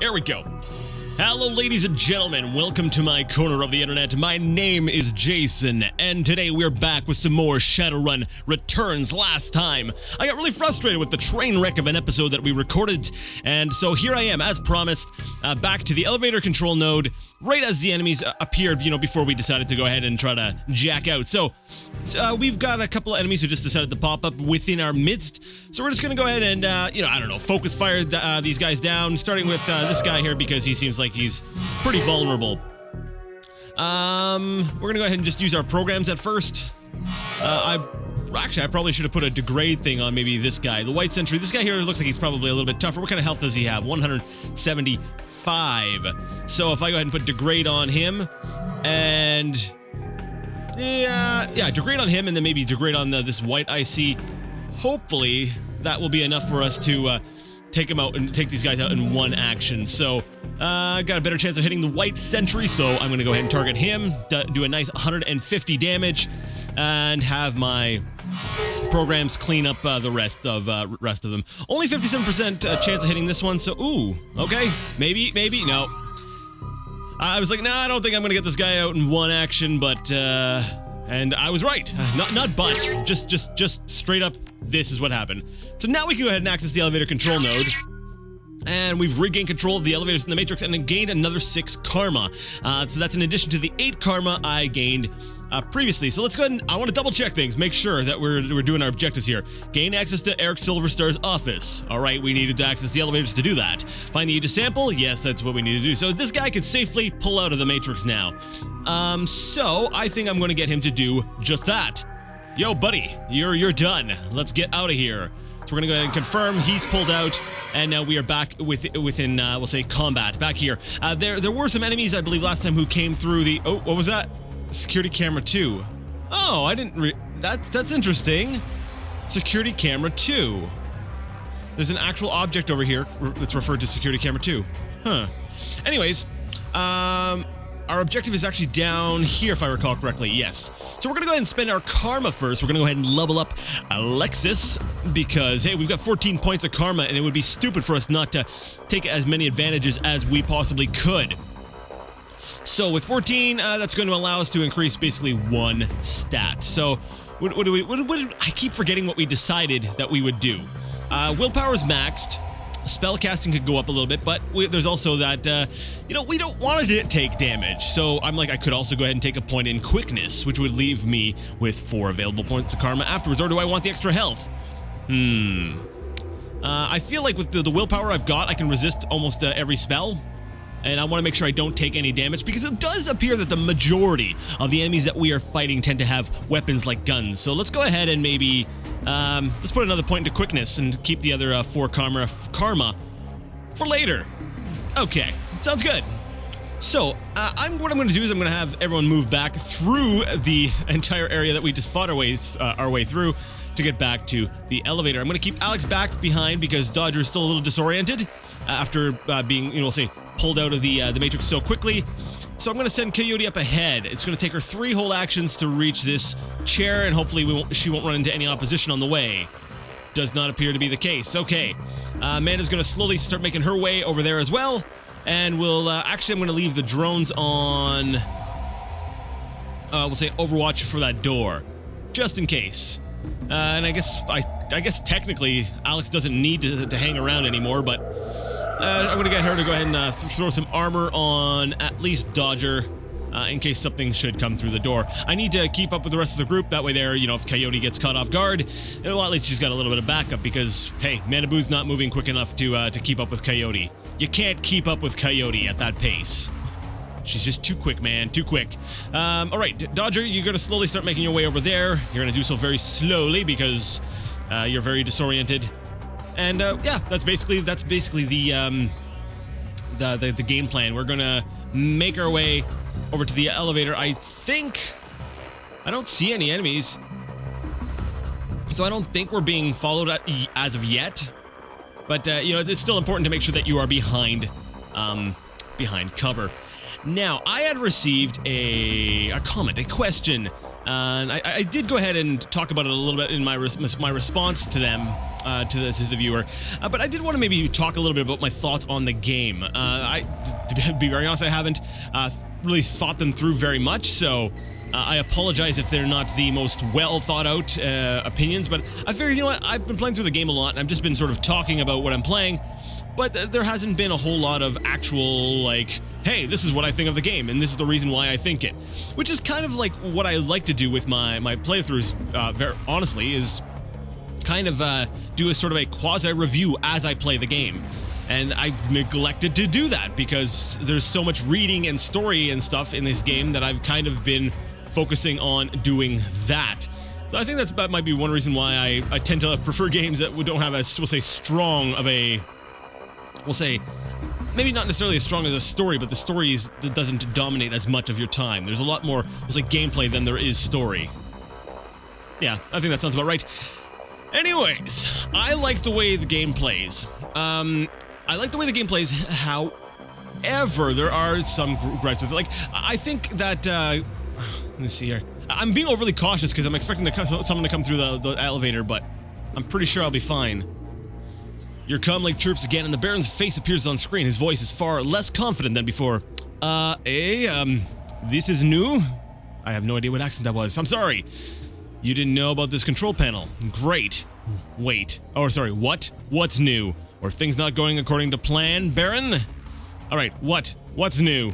There we go. Hello ladies and gentlemen, welcome to my corner of the internet. My name is Jason, and today we're back with some more Shadowrun Returns. Last time, I got really frustrated with the train wreck of an episode that we recorded, and so here I am, as promised, back to the elevator control node, right as the enemies appeared, before we decided to go ahead and try to jack out. So we've got a couple of enemies who just decided to pop up within our midst, so we're just gonna go ahead and, focus fire these guys down, starting with this guy here because he seems like he's pretty vulnerable. We're gonna go ahead and just use our programs at first. I probably should have put a degrade thing on maybe this guy, the White Sentry. This guy here looks like he's probably a little bit tougher. What kind of health does he have? 175. So if I go ahead and put degrade on him, and yeah, degrade on him, and then maybe degrade on this white IC. Hopefully that will be enough for us to take him out and take these guys out in one action. So I got a better chance of hitting the White Sentry, so I'm gonna go ahead and target him, do a nice 150 damage, and have my programs clean up the rest of them. Only 57% chance of hitting this one, so ooh, okay, maybe, no. I was like, nah, I don't think I'm gonna get this guy out in one action, but and I was right. Not but, just straight up, this is what happened. So now we can go ahead and access the elevator control node. And we've regained control of the elevators in the Matrix and then gained another 6 karma. So that's in addition to the 8 karma I gained previously. So let's go ahead and, I want to double check things, make sure that we're doing our objectives here. Gain access to Eric Silverstar's office. All right, we needed to access the elevators to do that. Find the Aegis sample. Yes, that's what we need to do. So this guy could safely pull out of the Matrix now. So I think I'm going to get him to do just that. Yo, buddy, you're done. Let's get out of here. So we're gonna go ahead and confirm he's pulled out, and now we are back within we'll say combat back here. There were some enemies I believe last time who came through the what was that? Security camera 2. Oh, I didn't that's interesting. Security camera 2. There's an actual object over here that's referred to security camera 2. Huh. Anyways, our objective is actually down here, if I recall correctly, yes. So we're gonna go ahead and spend our karma first. We're gonna go ahead and level up Alexis, because, hey, we've got 14 points of karma, and it would be stupid for us not to take as many advantages as we possibly could. So with 14, that's going to allow us to increase basically 1 stat. So what I keep forgetting what we decided that we would do. Willpower is maxed. Spell casting could go up a little bit, but there's also that, we don't want to take damage. So I'm like, I could also go ahead and take a point in quickness, which would leave me with 4 available points of karma afterwards. Or do I want the extra health? I feel like with the willpower I've got, I can resist almost every spell. And I want to make sure I don't take any damage, because it does appear that the majority of the enemies that we are fighting tend to have weapons like guns. So let's go ahead and maybe let's put another point into quickness and keep the other 4 karma for later. Okay, sounds good. So what I'm going to do is I'm going to have everyone move back through the entire area that we just fought our way through to get back to the elevator. I'm going to keep Alex back behind because Dodger is still a little disoriented after being, we'll say, pulled out of the Matrix so quickly. So I'm going to send Coyote up ahead. It's going to take her 3 whole actions to reach this chair, and hopefully she won't run into any opposition on the way. Does not appear to be the case. Okay. Amanda's going to slowly start making her way over there as well, and we'll actually, I'm going to leave the drones on, we'll say, Overwatch for that door, just in case. And I guess technically Alex doesn't need to hang around anymore, but I'm going to get her to go ahead and throw some armor on at least Dodger in case something should come through the door. I need to keep up with the rest of the group. That way there, if Coyote gets caught off guard, well, at least she's got a little bit of backup because, hey, Manabu's not moving quick enough to keep up with Coyote. You can't keep up with Coyote at that pace. She's just too quick, man, too quick. All right, Dodger, you're going to slowly start making your way over there. You're going to do so very slowly because you're very disoriented. And yeah, that's basically the game plan. We're gonna make our way over to the elevator. I don't see any enemies, so I don't think we're being followed as of yet. But it's still important to make sure that you are behind cover. Now, I had received a comment, a question, and I did go ahead and talk about it a little bit in my response to them. to the viewer. But I did want to maybe talk a little bit about my thoughts on the game. To be very honest, I haven't really thought them through very much, so I apologize if they're not the most well thought out opinions, but I figured, you know what, I've been playing through the game a lot, and I've just been sort of talking about what I'm playing, but there hasn't been a whole lot of actual, like, hey, this is what I think of the game, and this is the reason why I think it. Which is kind of like what I like to do with my playthroughs, very honestly, is kind of do a sort of a quasi-review as I play the game. And I neglected to do that because there's so much reading and story and stuff in this game that I've kind of been focusing on doing that. So I think that might be one reason why I tend to prefer games that don't have as, we'll say, strong of a, we'll say, maybe not necessarily as strong as a story, but the story doesn't dominate as much of your time. There's a lot more, we'll say, gameplay than there is story. Yeah, I think that sounds about right. Anyways, I like the way the game plays. I like the way the game plays, however, there are some gripes with it. Like, I think that, let me see here. I'm being overly cautious because I'm expecting someone to come through the elevator, but I'm pretty sure I'll be fine. Your comlink chirps again, and the Baron's face appears on screen. His voice is far less confident than before. This is new? I have no idea what accent that was. I'm sorry. You didn't know about this control panel. Great. Wait. Oh, sorry, what? What's new? Are things not going according to plan, Baron? Alright, what's new?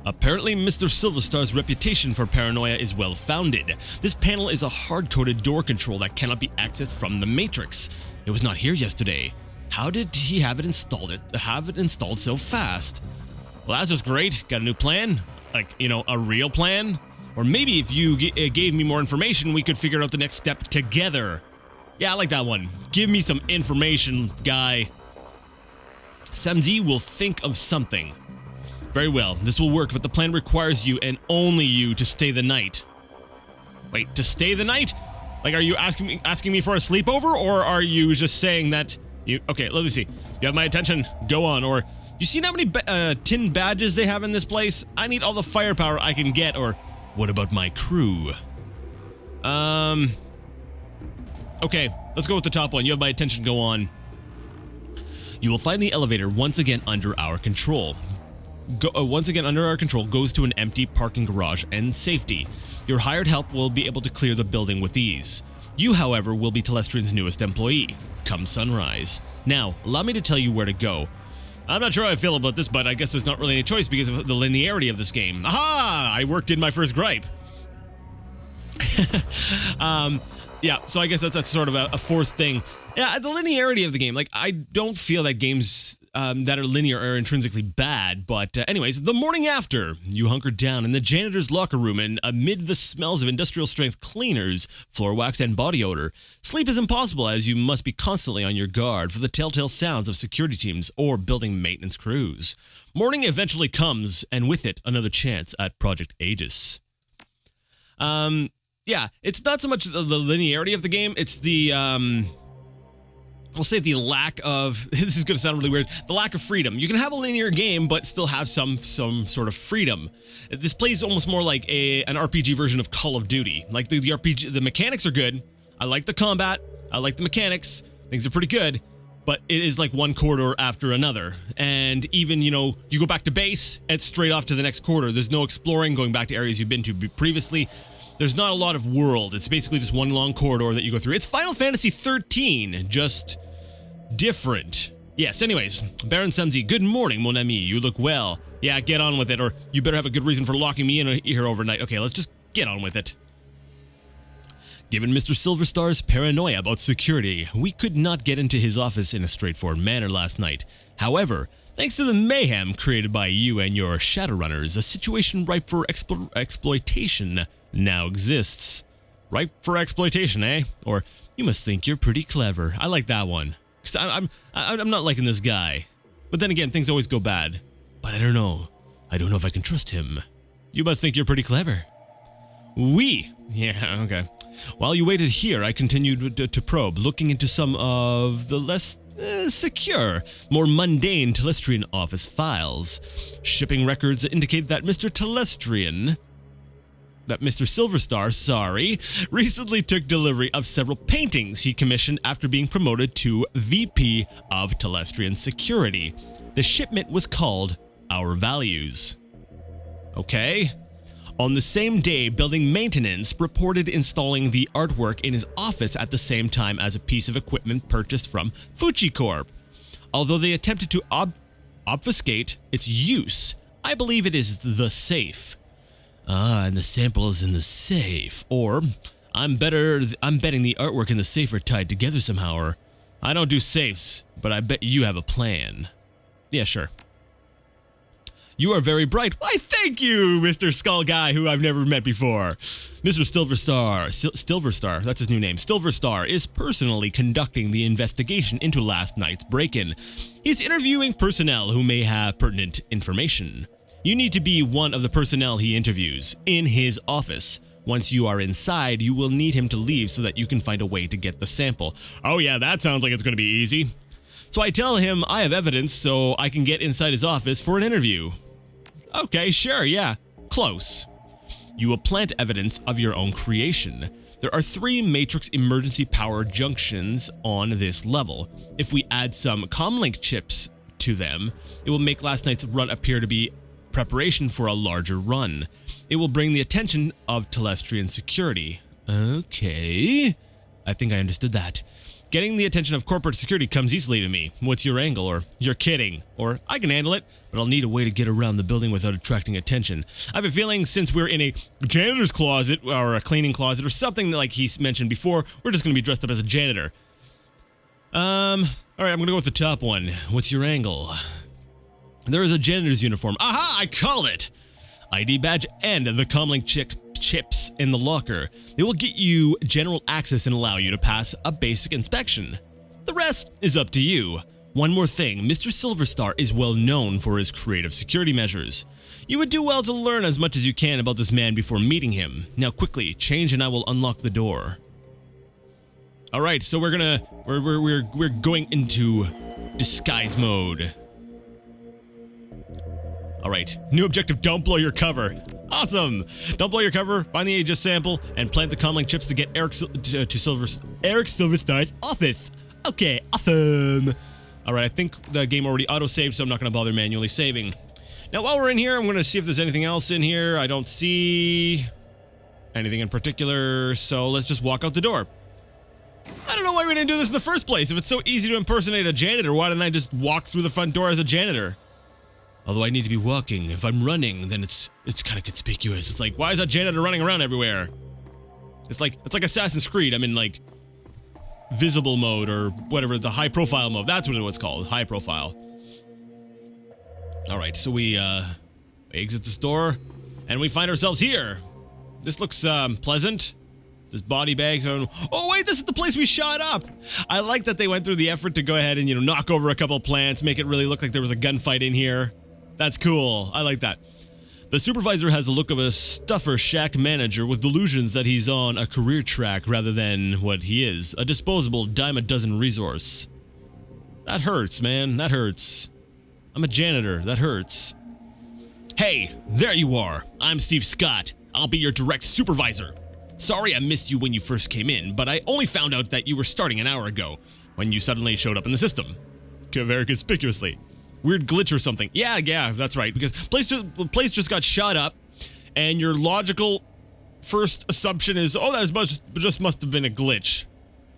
Apparently, Mr. Silverstar's reputation for paranoia is well-founded. This panel is a hard-coded door control that cannot be accessed from the Matrix. It was not here yesterday. How did he have it installed so fast? Well, that's just great. Got a new plan? Like, you know, a real plan? Or maybe if you gave me more information, we could figure out the next step together. Yeah, I like that one. Give me some information, guy. Samzi will think of something. Very well, this will work, but the plan requires you and only you to stay the night. Wait, to stay the night? Like, are you asking me for a sleepover, or are you just saying that you... Okay, let me see. You have my attention. Go on. Or, you seen how many tin badges they have in this place? I need all the firepower I can get, or... What about my crew? Okay, let's go with the top one. You have my attention. Go on. You will find the elevator once again under our control. Once again under our control goes to an empty parking garage and safety. Your hired help will be able to clear the building with ease. You, however, will be Telestrian's newest employee, come sunrise. Now, allow me to tell you where to go. I'm not sure how I feel about this, but I guess there's not really any choice because of the linearity of this game. Aha! I worked in my first gripe. Yeah, so I guess that's sort of a fourth thing. Yeah, the linearity of the game. Like, I don't feel that games that are linear are intrinsically bad, but anyways, the morning after, you hunkered down in the janitor's locker room and amid the smells of industrial-strength cleaners, floor wax, and body odor. Sleep is impossible as you must be constantly on your guard for the telltale sounds of security teams or building maintenance crews. Morning eventually comes, and with it, another chance at Project Aegis. Yeah, it's not so much the linearity of the game, it's the, we'll say the lack of, this is going to sound really weird, the lack of freedom. You can have a linear game, but still have some sort of freedom. This plays almost more like an RPG version of Call of Duty. Like, the RPG, the mechanics are good. I like the combat. I like the mechanics. Things are pretty good. But it is like one corridor after another. And even, you know, you go back to base, it's straight off to the next corridor. There's no exploring, going back to areas you've been to previously. There's not a lot of world. It's basically just one long corridor that you go through. It's Final Fantasy 13, just different. Yes, anyways, Baron Samzi, good morning, mon ami. You look well. Yeah, get on with it, or you better have a good reason for locking me in here overnight. Okay, let's just get on with it. Given Mr. Silverstar's paranoia about security, we could not get into his office in a straightforward manner last night. However, thanks to the mayhem created by you and your Shadowrunners, a situation ripe for exploitation now exists. Ripe for exploitation, eh? Or, you must think you're pretty clever. I like that one. Because I'm not liking this guy. But then again, things always go bad. But I don't know. I don't know if I can trust him. You must think you're pretty clever. Yeah, okay. While you waited here, I continued to probe, looking into some of the less secure, more mundane Telestrian office files. Shipping records indicate that Mr. Telestrian that Mr. Silverstar, recently took delivery of several paintings he commissioned after being promoted to VP of Telestrian Security. The shipment was called Our Values. Okay. On the same day, building maintenance reported installing the artwork in his office at the same time as a piece of equipment purchased from Fuji Corp. Although they attempted to obfuscate its use, I believe it is the safe. And the sample is in the safe. Or, I'm betting the artwork and the safe are tied together somehow. Or, I don't do safes, but I bet you have a plan. Yeah, sure. You are very bright. Why, thank you, Mr. Skull Guy, who I've never met before. Mr. Silverstar, that's his new name. Silverstar is personally conducting the investigation into last night's break-in. He's interviewing personnel who may have pertinent information. You need to be one of the personnel he interviews in his office. Once you are inside, you will need him to leave so that you can find a way to get the sample. Oh yeah, that sounds like it's going to be easy. So I tell him I have evidence so I can get inside his office for an interview. Okay, sure, yeah. Close. You will plant evidence of your own creation. There are 3 matrix emergency power junctions on this level. If we add some comlink chips to them, it will make last night's run appear to be preparation for a larger run. It will bring the attention of Telestrian Security. Okay. I think I understood that. Getting the attention of corporate security comes easily to me. What's your angle? Or, you're kidding. Or, I can handle it, but I'll need a way to get around the building without attracting attention. I have a feeling since we're in a janitor's closet, or a cleaning closet, or something like he mentioned before, we're just going to be dressed up as a janitor. Alright, I'm going to go with the top one. What's your angle? There is a janitor's uniform. Aha! I call it! ID badge and the comlink chips in the locker. They will get you general access and allow you to pass a basic inspection. The rest is up to you. One more thing, Mr. Silverstar is well known for his creative security measures. You would do well to learn as much as you can about this man before meeting him. Now quickly, change and I will unlock the door. Alright, so we're going into disguise mode. Alright, new objective, don't blow your cover. Awesome! Don't blow your cover, find the Aegis sample, and plant the comlink chips to get Eric Silverstar's office. Okay, awesome! Alright, I think the game already auto-saved, so I'm not going to bother manually saving. Now, while we're in here, I'm going to see if there's anything else in here. I don't see anything in particular, so let's just walk out the door. I don't know why we didn't do this in the first place. If it's so easy to impersonate a janitor, why didn't I just walk through the front door as a janitor? Although I need to be walking. If I'm running, then it's kind of conspicuous. It's like, why is that janitor running around everywhere? It's like Assassin's Creed. I'm in like visible mode or whatever, the high profile mode. That's what it's called, high profile. All right, so we exit this door and we find ourselves here. This looks pleasant. There's body bags. Oh wait, this is the place we shot up. I like that they went through the effort to go ahead and, you know, knock over a couple plants, make it really look like there was a gunfight in here. That's cool. I like that. The supervisor has the look of a stuffer shack manager with delusions that he's on a career track rather than what he is, a disposable dime-a-dozen resource. That hurts, man. That hurts. I'm a janitor. That hurts. Hey, there you are. I'm Steve Scott. I'll be your direct supervisor. Sorry I missed you when you first came in, but I only found out that you were starting an hour ago, when you suddenly showed up in the system. Very conspicuously. Weird glitch or something. Yeah, that's right, because the place just got shot up, and your logical first assumption is, oh, that just must have been a glitch.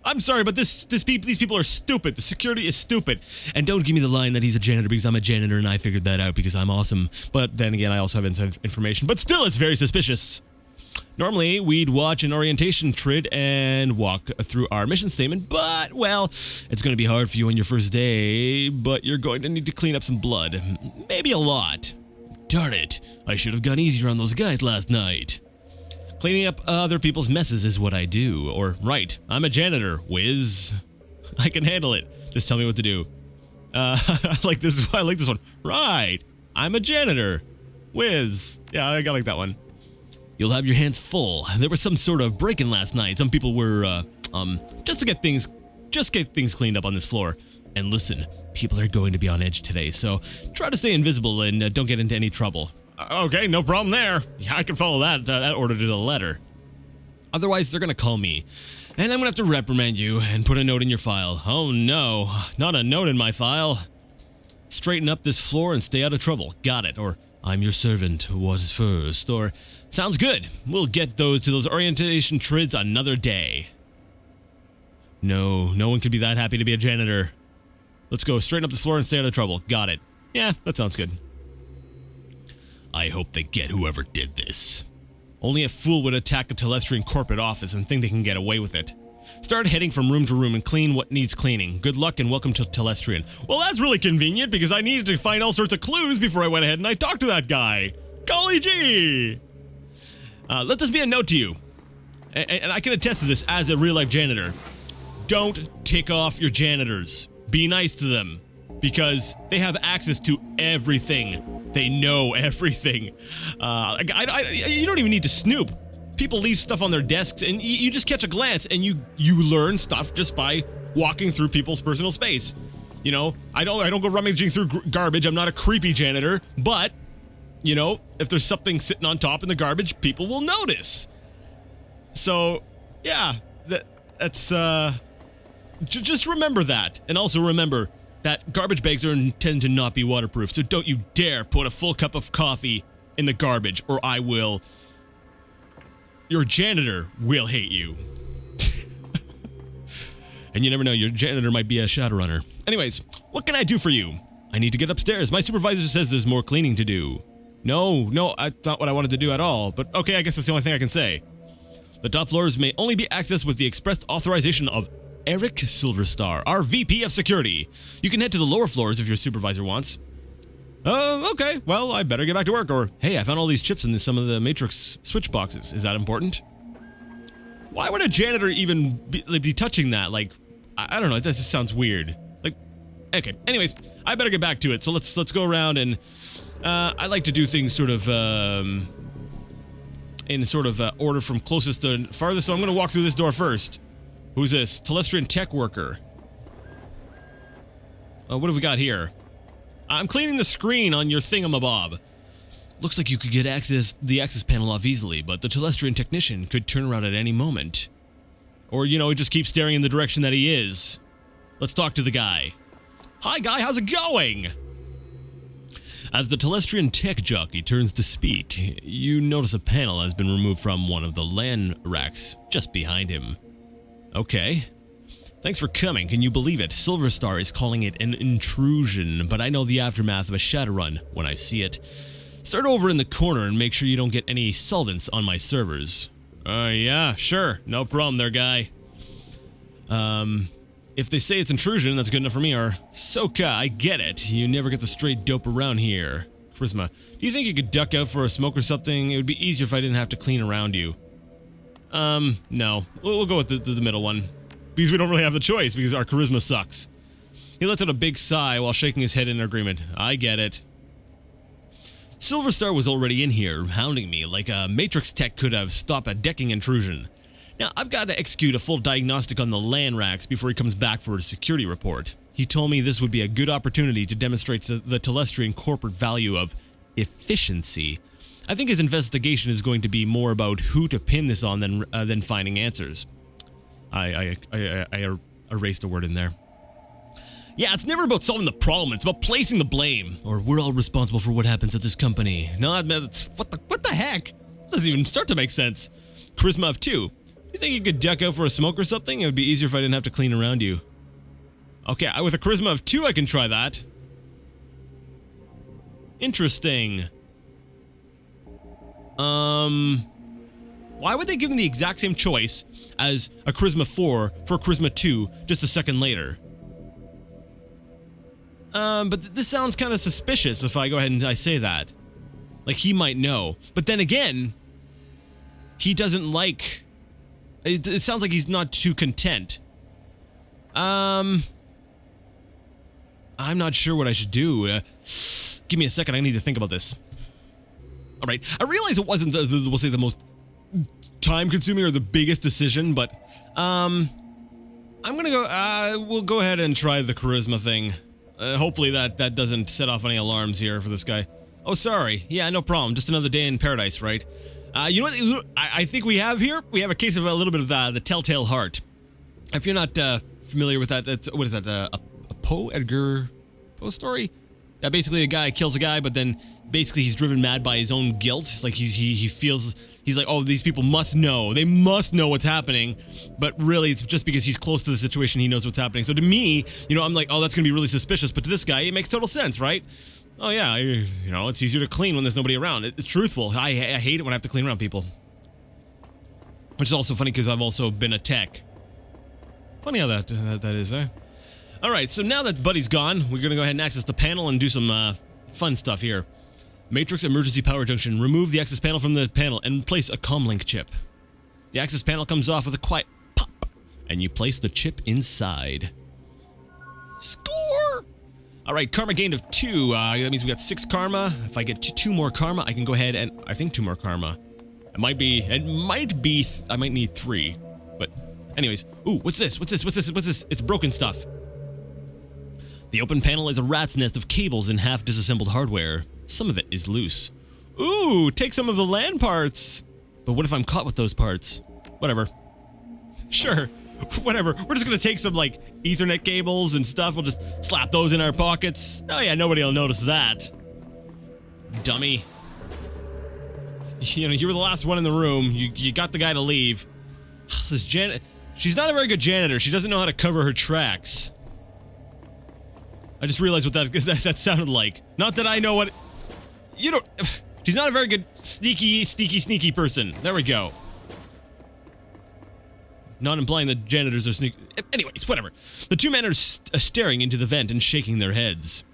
I'm sorry, but these people are stupid. The security is stupid. And don't give me the line that he's a janitor because I'm a janitor and I figured that out because I'm awesome. But then again, I also have information. But still, it's very suspicious. Normally, we'd watch an orientation trid and walk through our mission statement, but, well, it's going to be hard for you on your first day, but you're going to need to clean up some blood. Maybe a lot. Darn it, I should have gone easier on those guys last night. Cleaning up other people's messes is what I do, or, right, I'm a janitor, whiz. I can handle it. Just tell me what to do. I like this one. Right, I'm a janitor, whiz. Yeah, I like that one. You'll have your hands full. There was some sort of break-in last night. Some people were, just get things cleaned up on this floor. And listen, people are going to be on edge today, so try to stay invisible and don't get into any trouble. Okay, no problem there. Yeah, I can follow that order to the letter. Otherwise, they're gonna call me, and I'm gonna have to reprimand you and put a note in your file. Oh no, not a note in my file. Straighten up this floor and stay out of trouble. Got it. Or I'm your servant. What is first? Or sounds good. We'll get to those orientation trids another day. No one could be that happy to be a janitor. Let's go. Straighten up this floor and stay out of trouble. Got it. Yeah, that sounds good. I hope they get whoever did this. Only a fool would attack a Telestrian corporate office and think they can get away with it. Start heading from room to room and clean what needs cleaning. Good luck and welcome to Telestrian. Well, that's really convenient because I needed to find all sorts of clues before I went ahead and I talked to that guy. Golly gee! Let this be a note to you. And I can attest to this as a real-life janitor. Don't tick off your janitors. Be nice to them. Because they have access to everything. They know everything. You don't even need to snoop. People leave stuff on their desks and you just catch a glance and you learn stuff just by walking through people's personal space. You know, I don't go rummaging through garbage. I'm not a creepy janitor, but you know, if there's something sitting on top in the garbage, people will notice. So, yeah, that's just remember that. And also remember that garbage bags are intended to not be waterproof, so don't you dare put a full cup of coffee in the garbage, or I will... Your janitor will hate you. And you never know, your janitor might be a Shadowrunner. Anyways, what can I do for you? I need to get upstairs. My supervisor says there's more cleaning to do. No, that's not what I wanted to do at all, but okay, I guess that's the only thing I can say. The top floors may only be accessed with the expressed authorization of Eric Silverstar, our VP of Security. You can head to the lower floors if your supervisor wants. Okay, well, I better get back to work, or, hey, I found all these chips in some of the Matrix switch boxes. Is that important? Why would a janitor even be touching that? Like, I don't know, that just sounds weird. Like, okay, anyways, I better get back to it, so let's go around and, I like to do things sort of, in sort of order from closest to farthest, so I'm gonna walk through this door first. Who's this? Telestrian tech worker. What have we got here? I'm cleaning the screen on your thingamabob. Looks like you could get the access panel off easily, but the Telestrian technician could turn around at any moment. Or, you know, just keep staring in the direction that he is. Let's talk to the guy. Hi, guy, how's it going? As the Telestrian tech jockey turns to speak, you notice a panel has been removed from one of the LAN racks just behind him. Okay. Thanks for coming. Can you believe it? Silverstar is calling it an intrusion, but I know the aftermath of a Shadowrun when I see it. Start over in the corner and make sure you don't get any solvents on my servers. Yeah, sure. No problem there, guy. If they say it's intrusion, that's good enough for me, or... Soka, I get it. You never get the straight dope around here. Charisma, do you think you could duck out for a smoke or something? It would be easier if I didn't have to clean around you. No. We'll go with the middle one. Because we don't really have the choice, because our charisma sucks. He lets out a big sigh while shaking his head in agreement. I get it. Silverstar was already in here, hounding me like a Matrix tech could have stopped a decking intrusion. Now, I've got to execute a full diagnostic on the LAN racks before he comes back for a security report. He told me this would be a good opportunity to demonstrate the Telestrian corporate value of efficiency. I think his investigation is going to be more about who to pin this on than finding answers. I erased a word in there. Yeah, it's never about solving the problem, it's about placing the blame. Or we're all responsible for what happens at this company. No, that's, what the heck? That doesn't even start to make sense. Charisma of 2. You think you could duck out for a smoke or something? It would be easier if I didn't have to clean around you. Okay, with a charisma of 2, I can try that. Interesting. Why would they give me the exact same choice as a charisma 4 for charisma 2 just a second later? But this sounds kind of suspicious if I go ahead and I say that. Like, he might know. But then again, he doesn't like... It sounds like he's not too content. I'm not sure what I should do. Give me a second, I need to think about this. Alright, I realize it wasn't, we'll say, the most time-consuming or the biggest decision, but, I'm gonna go, we'll go ahead and try the charisma thing. Hopefully that doesn't set off any alarms here for this guy. Oh, sorry. Yeah, no problem. Just another day in paradise, right? You know what I think we have here? We have a case of a little bit of the telltale heart. If you're not familiar with that, it's, what is that, a Edgar Poe story? Yeah, basically a guy kills a guy, but then basically he's driven mad by his own guilt. It's like he feels, he's like, oh, these people must know. They must know what's happening. But really, it's just because he's close to the situation, he knows what's happening. So to me, you know, I'm like, oh, that's going to be really suspicious. But to this guy, it makes total sense, right? Oh, yeah, you know, it's easier to clean when there's nobody around. It's truthful. I hate it when I have to clean around people. Which is also funny because I've also been a tech. Funny how that is, eh? Alright, so now that Buddy's gone, we're going to go ahead and access the panel and do some fun stuff here. Matrix Emergency Power Junction. Remove the access panel from the panel and place a comlink chip. The access panel comes off with a quiet pop, and you place the chip inside. Score! Alright, karma gained of 2. That means we got 6 karma. If I get 2 more karma, I can go ahead and... I think 2 more karma. I might need 3. But, anyways. Ooh, what's this? It's broken stuff. The open panel is a rat's nest of cables and half-disassembled hardware. Some of it is loose. Ooh, take some of the LAN parts. But what if I'm caught with those parts? Whatever. Sure. Whatever. We're just gonna take some, like, Ethernet cables and stuff. We'll just slap those in our pockets. Oh yeah, nobody will notice that. Dummy. You know, you were the last one in the room. You got the guy to leave. This she's not a very good janitor. She doesn't know how to cover her tracks. I just realized what that sounded like. Not that I know what... You don't... She's not a very good sneaky person. There we go. Not implying that janitors are sneaky. Anyways, whatever. The 2 men are staring into the vent and shaking their heads.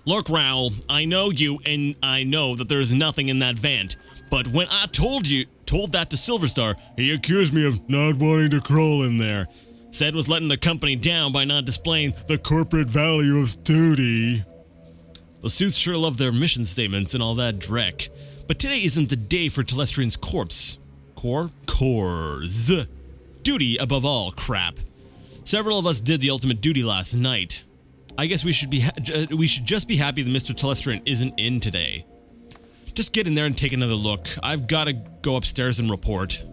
Look, Raoul, I know you, and I know that there's nothing in that vent. But when I told that to Silverstar, he accused me of not wanting to crawl in there. Said was letting the company down by not displaying the corporate value of duty. The suits sure love their mission statements and all that dreck. But today isn't the day for Telestrian's corpse. Cores. Duty above all crap. Several of us did the ultimate duty last night. I guess we should just be happy that Mr. Telestrian isn't in today. Just get in there and take another look. I've got to go upstairs and report.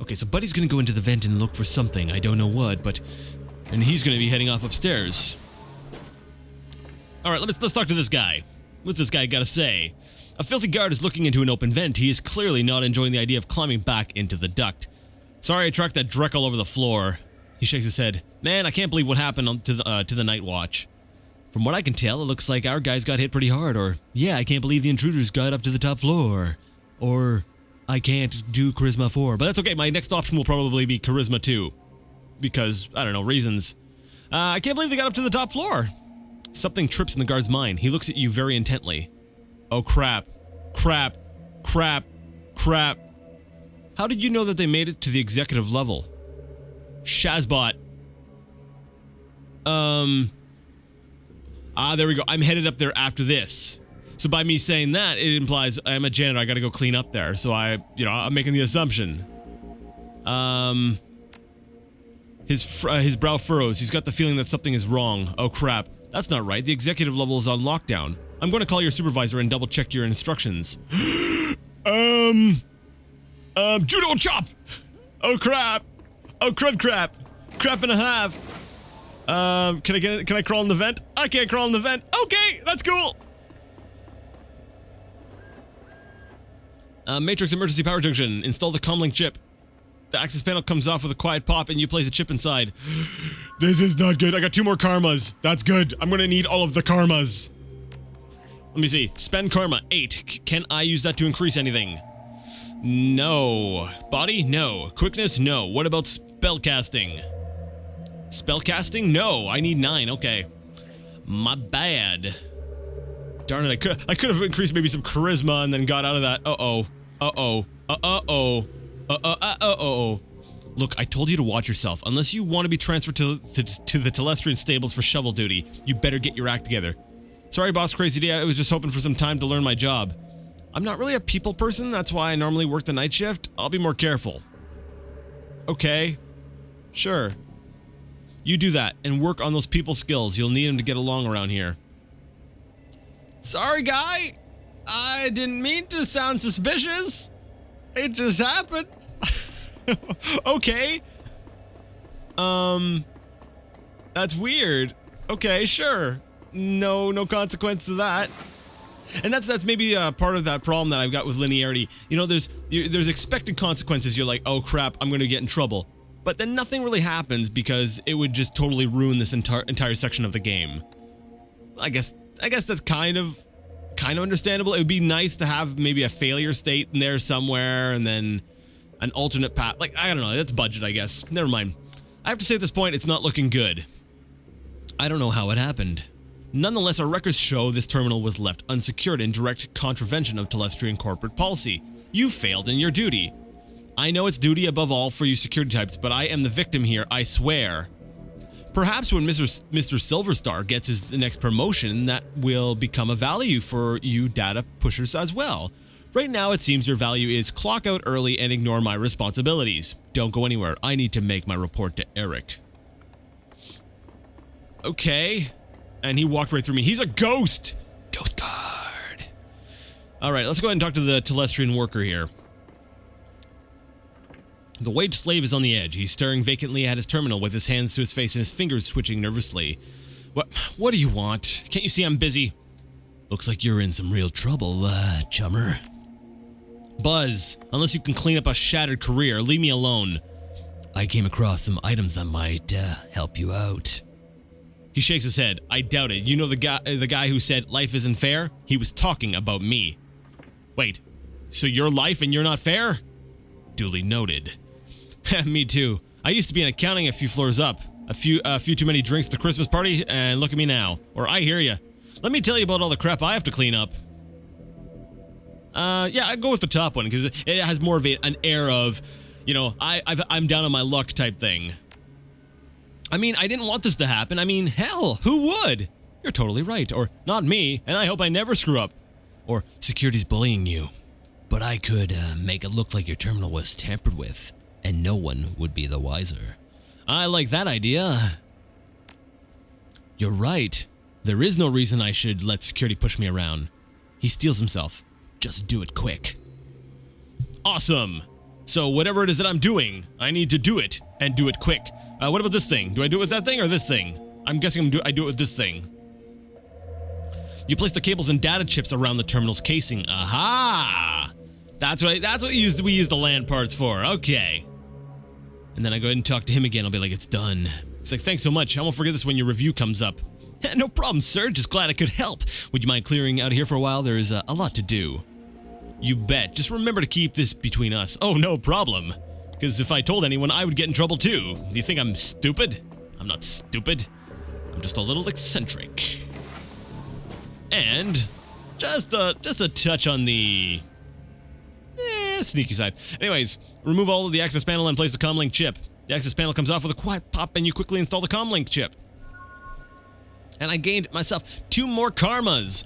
Okay, so Buddy's gonna go into the vent and look for something. I don't know what, and he's gonna be heading off upstairs. Alright, let's talk to this guy. What's this guy gotta say? A filthy guard is looking into an open vent. He is clearly not enjoying the idea of climbing back into the duct. Sorry I tracked that dreck all over the floor. He shakes his head. Man, I can't believe what happened to the night watch. From what I can tell, it looks like our guys got hit pretty hard, or, yeah, I can't believe the intruders got up to the top floor. Or... I can't do Charisma 4, but that's okay. My next option will probably be Charisma 2. Because, I don't know, reasons. I can't believe they got up to the top floor. Something trips in the guard's mind. He looks at you very intently. Oh, crap. Crap. How did you know that they made it to the executive level? Shazbot. There we go. I'm headed up there after this. So by me saying that, it implies I'm a janitor, I gotta go clean up there. So I'm making the assumption. His brow furrows. He's got the feeling that something is wrong. Oh crap. That's not right. The executive level is on lockdown. I'm going to call your supervisor and double check your instructions. Judo chop! Oh crap! Oh crud crap! Crap and a half! Can I crawl in the vent? I can't crawl in the vent. Okay, that's cool! Matrix Emergency Power Junction. Install the comlink chip. The access panel comes off with a quiet pop and you place a chip inside. This is not good. I got 2 more karmas. That's good. I'm gonna need all of the karmas. Let me see. Spend karma. 8. Can I use that to increase anything? No. Body? No. Quickness? No. What about spellcasting? Spellcasting? No. I need 9. Okay. My bad. Darn it, I could have increased maybe some charisma and then got out of that. Look, I told you to watch yourself. Unless you want to be transferred to the Telestrian stables for shovel duty, you better get your act together. Sorry, boss, crazy day. I was just hoping for some time to learn my job. I'm not really a people person. That's why I normally work the night shift. I'll be more careful. Okay. Sure. You do that and work on those people skills. You'll need them to get along around here. Sorry, guy. I didn't mean to sound suspicious. It just happened. Okay. That's weird. Okay, sure. No consequence to that. And that's maybe part of that problem that I've got with linearity. You know, there's expected consequences. You're like, oh crap, I'm gonna get in trouble. But then nothing really happens because it would just totally ruin this entire section of the game. I guess that's kind of understandable. It would be nice to have maybe a failure state in there somewhere and then an alternate path. Like, I don't know, that's budget, I guess. Never mind. I have to say at this point, it's not looking good. I don't know how it happened. Nonetheless, our records show this terminal was left unsecured in direct contravention of Telestrian corporate policy. You failed in your duty. I know it's duty above all for you security types, but I am the victim here, I swear. Perhaps when Mr. Silverstar gets his next promotion, that will become a value for you data pushers as well. Right now, it seems your value is clock out early and ignore my responsibilities. Don't go anywhere. I need to make my report to Eric. Okay. And he walked right through me. He's a ghost! Ghost guard. Alright, let's go ahead and talk to the Telestrian worker here. The wage slave is on the edge. He's staring vacantly at his terminal with his hands to his face and his fingers twitching nervously. What do you want? Can't you see I'm busy? Looks like you're in some real trouble, chummer. Buzz, unless you can clean up a shattered career, leave me alone. I came across some items that might help you out. He shakes his head. I doubt it. You know the guy who said life isn't fair? He was talking about me. Wait, so your life and you're not fair? Duly noted. Me too. I used to be in accounting a few floors up. A few too many drinks at the Christmas party, and look at me now. Or I hear ya. Let me tell you about all the crap I have to clean up. Yeah, I'd go with the top one, because it has more of an air of, you know, I'm down on my luck type thing. I mean, I didn't want this to happen. I mean, hell, who would? You're totally right. Or, not me, and I hope I never screw up. Or, security's bullying you. But I could make it look like your terminal was tampered with, and no one would be the wiser. I like that idea. You're right. There is no reason I should let security push me around. He steals himself. Just do it quick. Awesome. So whatever it is that I'm doing, I need to do it, and do it quick. What about this thing? Do I do it with that thing or this thing? I'm guessing I do it with this thing. You place the cables and data chips around the terminal's casing. Aha! That's what we use the LAN parts for. Okay. And then I go ahead and talk to him again. I'll be like, it's done. He's like, thanks so much. I won't forget this when your review comes up. No problem, sir. Just glad I could help. Would you mind clearing out here for a while? There is a lot to do. You bet. Just remember to keep this between us. Oh, no problem. Because if I told anyone, I would get in trouble too. Do you think I'm stupid? I'm not stupid. I'm just a little eccentric. And just a touch on the sneaky side. Anyways, remove all of the access panel and place the comlink chip. The access panel comes off with a quiet pop and you quickly install the comlink chip. And I gained myself 2 more karmas.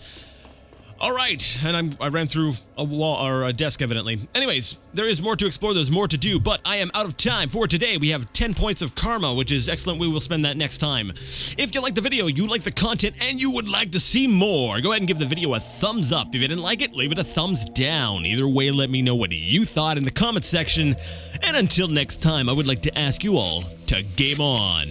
All right, and I ran through a wall or a desk evidently. Anyways, there is more to explore, there's more to do, but I am out of time for today. We have 10 points of karma, which is excellent. We will spend that next time. If you like the video, you like the content, and you would like to see more, go ahead and give the video a thumbs up. If you didn't like it, leave it a thumbs down. Either way, let me know what you thought in the comment section. And until next time, I would like to ask you all to game on.